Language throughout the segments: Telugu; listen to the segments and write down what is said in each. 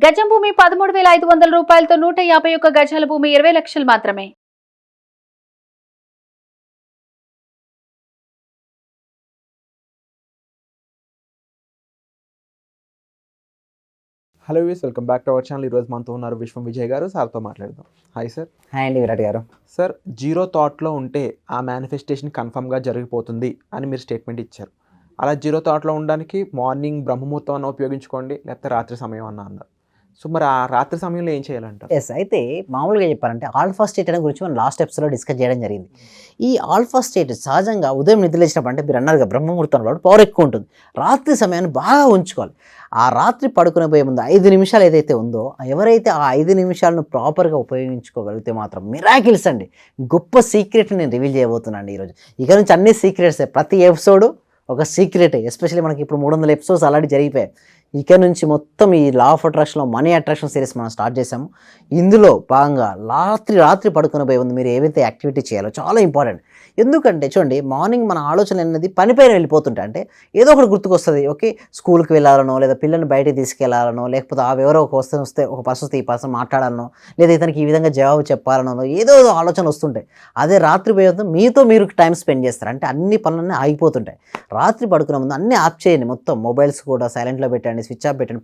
గజం భూమి 13,500 రూపాయలతో 151 గజాల భూమి 20 లక్షలు మాత్రమే. Hello views, welcome back to our channel. ఈరోజు మనతో ఉన్నారు విశ్వం విజయ్ గారు. సార్తో మాట్లాడదాం. Hi sir. హాయ్ అండి విరాట్ గారు. సార్, జీరో థాట్లో ఉంటే ఆ మేనిఫెస్టేషన్ కన్ఫర్మ్గా జరిగిపోతుంది అని మీరు స్టేట్మెంట్ ఇచ్చారు. అలా జీరో థాట్లో ఉండడానికి మార్నింగ్ బ్రహ్మముహూర్తం అన్న ఉపయోగించుకోండి, లేకపోతే రాత్రి సమయం అన్న అన్నారు. సో మరి ఆ రాత్రి సమయంలో ఏం చేయాలంటారు? ఎస్, అయితే మామూలుగా చెప్పాలంటే ఆల్ఫా స్టేట్ అనే గురించి మనం లాస్ట్ ఎపిసోడ్లో డిస్కస్ చేయడం జరిగింది. ఈ ఆల్ఫా స్టేట్ సహజంగా ఉదయం నిద్రలేసినప్పుడు అంటే మీరు అన్నారుగా బ్రహ్మముహూర్తంలో పవర్ ఎక్కువ ఉంటుంది. రాత్రి సమయాన్ని బాగా ఉంచుకోవాలి. ఆ రాత్రి పడుకునే పోయే ముందు 5 నిమిషాలు ఏదైతే ఉందో, ఎవరైతే ఆ 5 నిమిషాలను ప్రాపర్గా ఉపయోగించుకోగలిగితే మాత్రం మిరాకిల్స్ అండి, గొప్ప సీక్రెట్ నేను రివీల్ చేయబోతున్నాను అండి ఈరోజు. ఇక నుంచి అన్ని సీక్రెట్సే, ప్రతి ఎపిసోడు ఒక సీక్రెటే. ఎస్పెషల్లీ మనకి ఇప్పుడు 300 ఎపిసోడ్స్ ఆల్రెడీ జరిగిపోయాయి. ఇక నుంచి మొత్తం ఈ లా ఆఫ్ అట్రాక్షన్లో మనీ అట్రాక్షన్ సిరీస్ మనం స్టార్ట్ చేసాము. ఇందులో భాగంగా రాత్రి పడుకునే పోయే ముందు మీరు ఏవైతే యాక్టివిటీ చేయాలో చాలా ఇంపార్టెంట్. ఎందుకంటే చూడండి, మార్నింగ్ మన ఆలోచన అనేది పనిపైన వెళ్ళిపోతుంటాయి. అంటే ఏదో ఒకటి గుర్తుకొస్తుంది. ఓకే, స్కూల్కి వెళ్ళాలనో, లేదా పిల్లల్ని బయటకు తీసుకెళ్లాలనో, లేకపోతే ఎవరో ఒక వస్తే ఒక పర్సన్ వస్తే ఈ పర్సన్ మాట్లాడాలనో, లేదా ఇతనికి ఈ విధంగా జవాబు చెప్పాలనో ఏదో ఆలోచన వస్తుంటాయి. అదే రాత్రి పోయే మీతో మీరు టైం స్పెండ్ చేస్తారు. అంటే అన్ని పనులన్నీ ఆగిపోతుంటాయి. రాత్రి పడుకునే ముందు అన్నీ ఆఫ్ చేయండి. మొత్తం మొబైల్స్ కూడా సైలెంట్లో పెట్టండి, స్విచ్ ఆఫ్ పెట్టండి,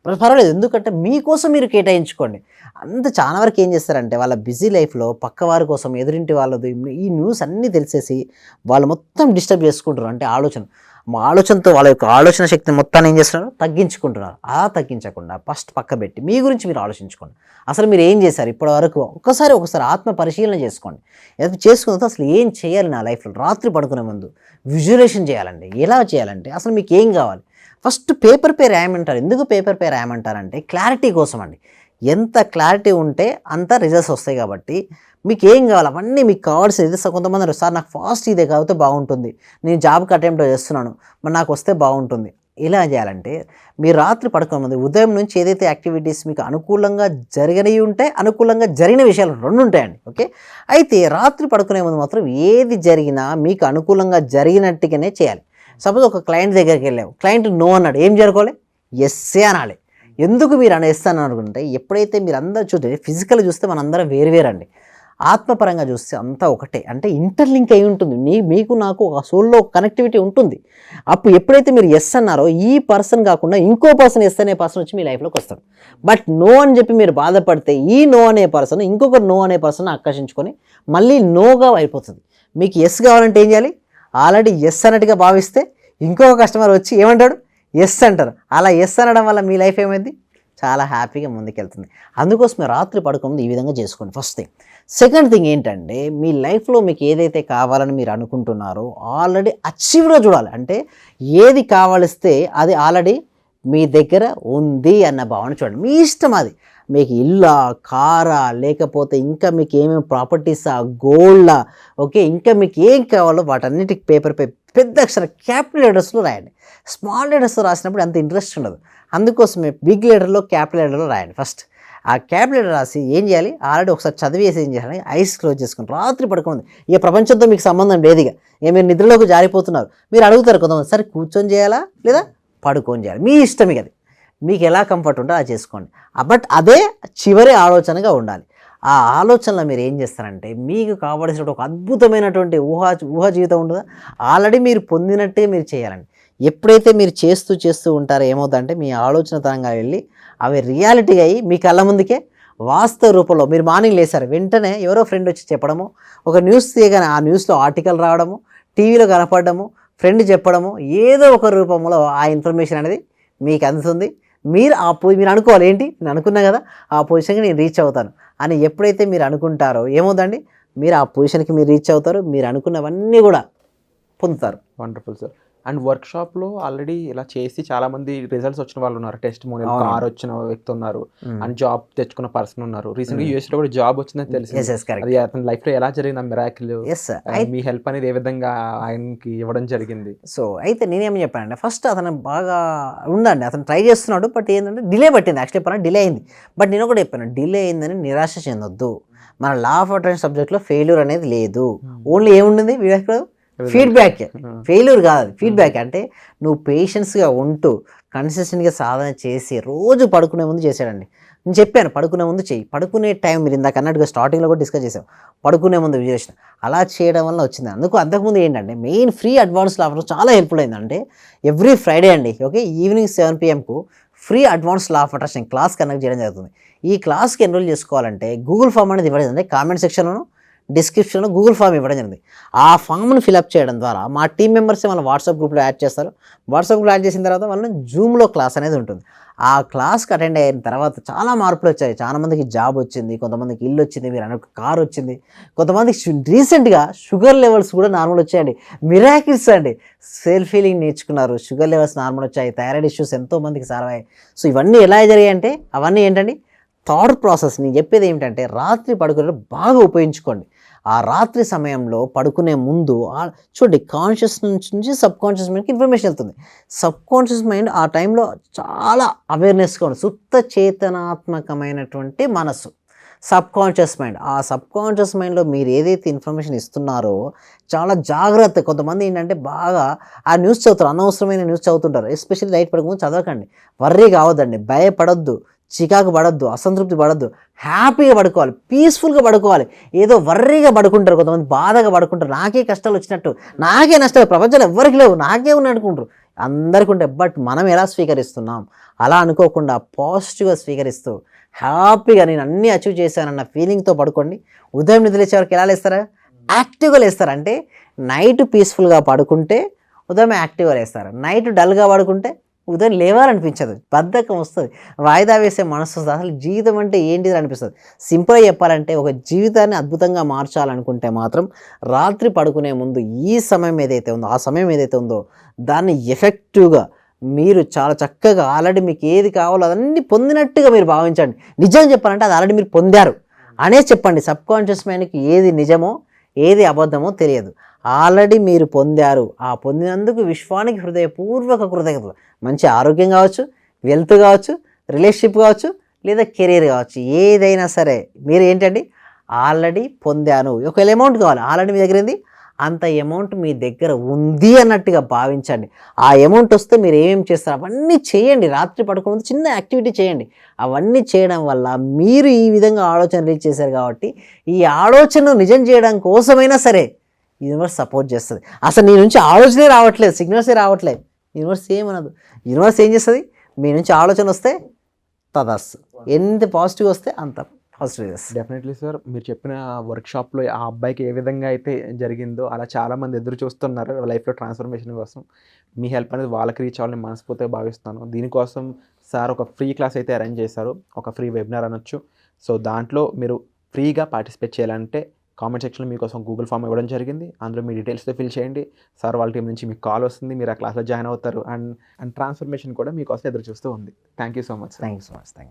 పర్వాలేదు. ఎందుకంటే మీకోసం మీరు కేటాయించుకోండి. అంత చాలా వరకు ఏం చేస్తారంటే వాళ్ళ బిజీ లైఫ్లో పక్క వారి కోసం, ఎదురింటి వాళ్ళది ఈ న్యూస్ అన్నీ తెలిసేసి వాళ్ళు మొత్తం డిస్టర్బ్ చేసుకుంటారు. అంటే ఆలోచనతో వాళ్ళ యొక్క ఆలోచన శక్తిని మొత్తాన్ని ఏం చేస్తున్నారు, తగ్గించుకుంటున్నారు. అలా తగ్గించకుండా ఫస్ట్ పక్క పెట్టి మీ గురించి మీరు ఆలోచించుకోండి. అసలు మీరు ఏం చేశారు ఇప్పటి వరకు ఒకసారి ఆత్మ పరిశీలన చేసుకోండి. చేసుకున్న తర్వాత అసలు ఏం చేయాలి నా లైఫ్లో. రాత్రి పడుకునే ముందు విజువలేషన్ చేయాలండి. ఎలా చేయాలంటే అసలు మీకు ఏం కావాలి ఫస్ట్ పేపర్ పై రాయమంటారు. ఎందుకు పేపర్ పై రాయమంటారంటే క్లారిటీ కోసం అండి. ఎంత క్లారిటీ ఉంటే అంత రిజల్ట్స్ వస్తాయి. కాబట్టి మీకు ఏం కావాలి అవన్నీ మీకు కావాల్సింది. కొంతమంది సార్ నాకు ఫాస్ట్ ఇదే కాకపోతే బాగుంటుంది, నేను జాబ్కి అటెంప్ట్ చేస్తున్నాను, మరి నాకు వస్తే బాగుంటుంది. ఎలా చేయాలంటే మీరు రాత్రి పడుకునే ముందు ఉదయం నుంచి ఏదైతే యాక్టివిటీస్ మీకు అనుకూలంగా జరిగినవి ఉంటే, అనుకూలంగా జరిగిన విషయాలు 2 ఉంటాయండి. ఓకే, అయితే రాత్రి పడుకునే ముందు మాత్రం ఏది జరిగినా మీకు అనుకూలంగా జరిగినట్టుగానే చేయాలి. సపోజ్ ఒక క్లయింట్ దగ్గరికి వెళ్ళావు, క్లయింట్ నో అన్నాడు, ఏం జరగాలి? ఎస్సే అనాలి. ఎందుకు మీరు ఎస్ అని అనుకుంటే, ఎప్పుడైతే మీరు అందరూ చూస్తే ఫిజికల్ చూస్తే మనందరం వేరువేరండి, ఆత్మపరంగా చూస్తే అంతా ఒకటే. అంటే ఇంటర్లింక్ అయి ఉంటుంది. మీకు నాకు ఒక సోల్లో కనెక్టివిటీ ఉంటుంది. అప్పుడు ఎప్పుడైతే మీరు ఎస్ అన్నారో, ఈ పర్సన్ కాకుండా ఇంకో పర్సన్ ఎస్ అనే పర్సన్ వచ్చి మీ లైఫ్లోకి వస్తాడు. బట్ నో అని చెప్పి మీరు బాధపడితే ఈ నో అనే పర్సన్ ఇంకొక నో అనే పర్సన్ ఆకర్షించుకొని మళ్ళీ నోగా అయిపోతుంది. మీకు ఎస్ కావాలంటే ఏం చేయాలి? ఆల్రెడీ ఎస్ అన్నట్టుగా భావిస్తే ఇంకొక కస్టమర్ వచ్చి ఏమంటాడు? ఎస్ అంటారు. అలా ఎస్ అనడం వల్ల మీ లైఫ్ ఏమైంది? చాలా హ్యాపీగా ముందుకెళ్తుంది. అందుకోసమే రాత్రి పడుకుంది ఈ విధంగా చేసుకోండి. First thing. సెకండ్ థింగ్ ఏంటంటే, మీ లైఫ్లో మీకు ఏదైతే కావాలని మీరు అనుకుంటున్నారో ఆల్రెడీ అచీవ్గా చూడాలి. అంటే ఏది కావలిస్తే అది ఆల్రెడీ మీ దగ్గర ఉంది అన్న భావన చూడండి. మీ ఇష్టం అది. మీకు ఇల్లా, కారా, లేకపోతే ఇంకా మీకు ఏమేమి ప్రాపర్టీసా, గోల్డా, ఓకే, ఇంకా మీకు ఏం కావాలో వాటన్నిటికి పేపర్ పెద్ద అక్షర క్యాపిటల్ లెటర్స్లో రాయండి. స్మాల్ లెటర్స్లో రాసినప్పుడు అంత ఇంట్రెస్ట్ ఉండదు. అందుకోసమే బిగ్ లెటర్లో, క్యాపిటల్ లెటర్లో రాయండి. ఫస్ట్ ఆ క్యాపిటల్ లెటర్ రాసి ఏం చేయాలి, ఆల్రెడీ ఒకసారి చదివేసి ఏం చేయాలి, ఐస్ క్లోజ్ చేసుకుని రాత్రి పడుకోండి. ఇక ప్రపంచంతో మీకు సంబంధం లేదుగా. మీరు నిద్రలోకి జారిపోతున్నారు. మీరు అడుగుతారు కొంతమంది, సరే కూర్చొని చేయాలా లేదా పడుకొని చేయాలి, మీ ఇష్టం. ఇక అది మీకు ఎలా కంఫర్ట్ ఉంటుందో అలా చేసుకోండి. బట్ అదే చివరి ఆలోచనగా ఉండాలి. ఆ ఆలోచనలో మీరు ఏం చేస్తారంటే, మీకు కావాల్సిన ఒక అద్భుతమైనటువంటి ఊహా జీవితం ఉంటుందా, ఆల్రెడీ మీరు పొందినట్టే మీరు చేయాలండి. ఎప్పుడైతే మీరు చేస్తూ ఉంటారో ఏమవుతుందంటే, మీ ఆలోచన తరంగా వెళ్ళి అవి రియాలిటీగా అయ్యి మీ కళ్ళ ముందుకే వాస్తవ రూపంలో. మీరు మార్నింగ్ లేసారు, వెంటనే ఎవరో ఫ్రెండ్ వచ్చి చెప్పడము, ఒక న్యూస్ తీయగానే ఆ న్యూస్లో ఆర్టికల్ రావడము, టీవీలో కనపడము, ఫ్రెండ్ చెప్పడము, ఏదో ఒక రూపంలో ఆ ఇన్ఫర్మేషన్ అనేది మీకు అందుతుంది. మీరు మీరు అనుకోవాలి, ఏంటి నేను అనుకున్నా కదా, ఆ పొజిషన్కి నేను రీచ్ అవుతాను అని. ఎప్పుడైతే మీరు అనుకుంటారో ఏమవుతుందండి, మీరు ఆ పొజిషన్కి మీరు రీచ్ అవుతారు. మీరు అనుకున్నవన్నీ కూడా పొందుతారు. Wonderful sir. అండ్ వర్క్షాప్లో ఆల్రెడీ ఇలా చేసి చాలామంది రిజల్ట్స్ వచ్చిన వాళ్ళు ఉన్నారు. టెస్ట్ మోనియల్, కార్ వచ్చిన వ్యక్తి ఉన్నారు, అండ్ జాబ్ తెచ్చుకున్న పర్సన్ ఉన్నారు. రీసెంట్గా యూఎస్లో కూడా జాబ్ వచ్చిందని తెలిసి, అది అతని లైఫ్లో ఎలా జరిగింది మిరాకిల్, మీ హెల్ప్ అనేది ఏ విధంగా ఆయనకి ఇవ్వడం జరిగింది? సో అయితే నేనేమని చెప్పానంటే, ఫస్ట్ అతను బాగా ఉందండి, అతను ట్రై చేస్తున్నాడు. బట్ ఏంటంటే డిలే పట్టింది. యాక్చువల్లీ చెప్పాను డిలే అయింది. బట్ నేను కూడా చెప్పాను, డిలే అయిందని నిరాశ చెందొద్దు. మన లా ఆఫ్ అట్రాక్షన్ సబ్జెక్ట్లో ఫెయిల్యూర్ అనేది లేదు. ఓన్లీ ఏముంటుంది ఫీడ్బ్యాక్. ఫెయిల్యూర్ కాదు, ఫీడ్బ్యాక్. అంటే నువ్వు పేషెన్స్గా ఉంటూ కన్సిస్టెంట్గా సాధన చేసి రోజు పడుకునే ముందు చేశాడండి. నేను చెప్పాను పడుకునే ముందు చెయ్యి, పడుకునే టైం మీరు ఇందాక అన్నట్టుగా స్టార్టింగ్లో కూడా డిస్కస్ చేసాం, పడుకునే ముందు విజేషన్ అలా చేయడం వల్ల వచ్చింది. అంతకుముందు ఏంటంటే మెయిన్ ఫ్రీ అడ్వాన్స్ ఆఫర్ చాలా హెల్ప్ఫుల్ అయిందంటే ఎవ్రీ ఫ్రైడే అండి, okay, evening 7 PM free advance law of attraction class conduct చేయడం జరుగుతుంది. ఈ క్లాస్కి ఎన్రోల్ చేసుకోవాలంటే గూగుల్ ఫామ్ అనేది ఇవ్వడం అంటే కామెంట్ సెక్షన్లోను డిస్క్రిప్షన్లో గూగుల్ ఫామ్ ఇవ్వడం జరిగింది. ఆ ఫామ్ను ఫిలప్ చేయడం ద్వారా మా టీం మెంబర్స్ వాళ్ళ వాట్సాప్ గ్రూప్లో యాడ్ చేస్తారు. వాట్సాప్ గ్రూప్లో యాడ్ చేసిన తర్వాత వాళ్ళని జూమ్లో క్లాస్ అనేది ఉంటుంది. ఆ క్లాస్కి అటెండ్ అయిన తర్వాత చాలా మార్పులు వచ్చాయి. చాలా మందికి జాబ్ వచ్చింది, కొంతమందికి ఇల్లు వచ్చింది, మీరు అన్న కార్ వచ్చింది, కొంతమందికి రీసెంట్గా షుగర్ లెవెల్స్ కూడా నార్మల్ వచ్చాయండి. మిరాకిల్స్ అండి, సెల్ఫ్ హీలింగ్ నేర్చుకున్నారు, షుగర్ లెవెల్స్ నార్మల్ వచ్చాయి, థైరాయిడ్ ఇష్యూస్ ఎంతోమందికి సాల్వ్ అయ్యాయి. సో ఇవన్నీ ఎలా జరిగాయి అంటే అవన్నీ ఏంటండి థాట్ ప్రాసెస్. నేను చెప్పేది ఏమిటంటే రాత్రి పడుకునే బాగా ఉపయోగించుకోండి. ఆ రాత్రి సమయంలో పడుకునే ముందు చూడండి, కాన్షియస్ నుంచి సబ్ కాన్షియస్ మైండ్కి ఇన్ఫర్మేషన్ వెళ్తుంది. సబ్ కాన్షియస్ మైండ్ ఆ టైంలో చాలా అవేర్నెస్గా ఉంది. సుప్త చేతనాత్మకమైనటువంటి మనసు సబ్ కాన్షియస్ మైండ్. ఆ సబ్ కాన్షియస్ మైండ్లో మీరు ఏదైతే ఇన్ఫర్మేషన్ ఇస్తున్నారో చాలా జాగ్రత్త. కొంతమంది ఏంటంటే బాగా ఆ న్యూస్ చదువుతారు, అనవసరమైన న్యూస్ చదువుతుంటారు. ఎస్పెషల్లీ నైట్ పడుకోమని చదవకండి, వర్రీ కావద్దండి, భయపడొద్దు, చికాకు పడద్దు, అసంతృప్తి పడద్దు, హ్యాపీగా పడుకోవాలి, పీస్ఫుల్గా పడుకోవాలి. ఏదో వర్రీగా పడుకుంటారు, కొంతమంది బాధగా పడుకుంటారు, నాకే కష్టాలు వచ్చినట్టు, నాకే నష్టాలు, ప్రపంచంలో ఎవరికి లేవు, నాకే ఉన్న అనుకుంటారు, అందరికీ ఉంటాయి. బట్ మనం ఎలా స్వీకరిస్తున్నాం అలా అనుకోకుండా పాజిటివ్గా స్వీకరిస్తూ హ్యాపీగా నేను అన్నీ అచీవ్ చేశానన్న ఫీలింగ్తో పడుకోండి. ఉదయం నిద్రలేసే వరకు ఎలా లేస్తారా? యాక్టివ్గా లేస్తారు. అంటే నైట్ పీస్ఫుల్గా పడుకుంటే ఉదయం యాక్టివ్గా లేస్తారు, నైట్ డల్గా పడుకుంటే ఉదయం లేవాలనిపించదు, బద్ధకం వస్తుంది, వాయిదా వేసే మనసు వస్తుంది. అసలు జీవితం అంటే ఏంటిది అనిపిస్తుంది. సింపుల్గా చెప్పాలంటే ఒక జీవితాన్ని అద్భుతంగా మార్చాలనుకుంటే మాత్రం రాత్రి పడుకునే ముందు ఈ సమయం ఏదైతే ఉందో, ఆ సమయం ఏదైతే ఉందో దాన్ని ఎఫెక్టివ్గా మీరు చాలా చక్కగా ఆల్రెడీ మీకు ఏది కావాలో అదన్నీ పొందినట్టుగా మీరు భావించండి. నిజం చెప్పాలంటే అది ఆల్రెడీ మీరు పొందారు అనే చెప్పండి. సబ్ కాన్షియస్ మైండ్కి ఏది నిజమో ఏది అబద్ధమో తెలియదు, ఆల్రెడీ మీరు పొందారు. ఆ పొందినందుకు విశ్వానికి హృదయపూర్వక కృతజ్ఞతలు. మంచి ఆరోగ్యం కావచ్చు, వెల్త్ కావచ్చు, రిలేషన్షిప్ కావచ్చు, లేదా కెరీర్ కావచ్చు, ఏదైనా సరే మీరు ఏంటండి ఆల్రెడీ పొందాను. ఒకవేళ అమౌంట్ కావాలి, ఆల్రెడీ మీ దగ్గర ఏంది అంత అమౌంట్ మీ దగ్గర ఉంది అన్నట్టుగా భావించండి. ఆ అమౌంట్ వస్తే మీరు ఏమేమి చేస్తారు అవన్నీ చేయండి. రాత్రి పడుకునే చిన్న యాక్టివిటీ చేయండి. అవన్నీ చేయడం వల్ల మీరు ఈ విధంగా ఆలోచన రీచ్ చేశారు కాబట్టి ఈ ఆలోచనను నిజం చేయడం కోసమైనా సరే యూనివర్స్ సపోర్ట్ చేస్తుంది. అసలు నీ నుంచి ఆలోచనే రావట్లేదు, సిగ్నల్సే రావట్లేదు, యూనివర్స్ ఏమనదు. యూనివర్స్ ఏం చేస్తుంది, మీ నుంచి ఆలోచన వస్తే తదస్సు, ఎంత పాజిటివ్ వస్తే అంత పాజిటివ్. డెఫినెట్లీ సార్, మీరు చెప్పిన వర్క్షాప్లో ఆ అబ్బాయికి ఏ విధంగా అయితే జరిగిందో అలా చాలామంది ఎదురు చూస్తున్నారు లైఫ్లో ట్రాన్స్ఫర్మేషన్ కోసం. మీ హెల్ప్ అనేది వాళ్ళకి రీచ్ అవ్వాలని మనస్ఫూర్తిగా భావిస్తాను. దీనికోసం సార్ ఒక ఫ్రీ క్లాస్ అయితే అరేంజ్ చేశారు, ఒక ఫ్రీ వెబినార్ అనొచ్చు. సో దాంట్లో మీరు ఫ్రీగా పార్టిసిపేట్ చేయాలంటే కామెంట్ సెక్షన్లో మీకోసం గూగుల్ ఫామ్ ఇవ్వడం జరిగింది. అందులో మీ డీటెయిల్స్తో ఫిల్ చేయండి. సార్ వాళ్ళ టీం నుంచి మీకు కాల్ వస్తుంది, మీరు ఆ క్లాస్లో జాయిన్ అవుతారు. అండ్ ట్రాన్స్ఫర్మేషన్ కూడా మీకోసం ఎదురు చూస్తూ ఉంది. Thank you so much. Thank you so much. Thank you.